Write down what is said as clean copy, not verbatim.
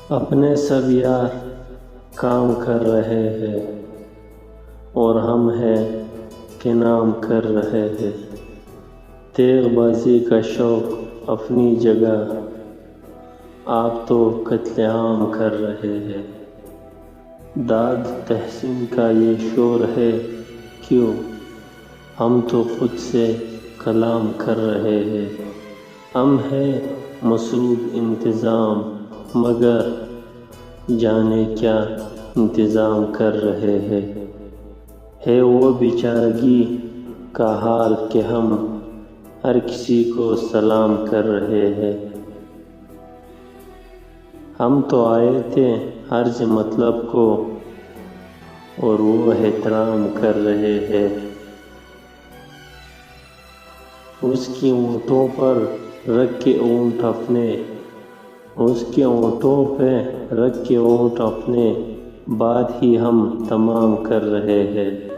اپنے سب یار کام کر رہے ہیں اور ہم ہیں کہ نام کر رہے ہیں۔ تیغ بازی کا شوق اپنی جگہ، آپ تو قتل عام کر رہے ہیں۔ داد تحسین کا یہ شور ہے کیوں، ہم تو خود سے کلام کر رہے ہیں۔ ہم ہیں مصروف انتظام، مگر جانے کیا انتظام کر رہے ہیں۔ ہے وہ بیچارگی کا حال کہ ہم ہر کسی کو سلام کر رہے ہیں۔ ہم تو آئے تھے عرض مطلب کو اور وہ احترام کر رہے ہیں۔ اس کی اونٹوں پر رکھ کے اونٹ اپنے، اس کے اونٹوں پہ رکھ کے اونٹ اپنے، بات ہی ہم تمام کر رہے ہیں۔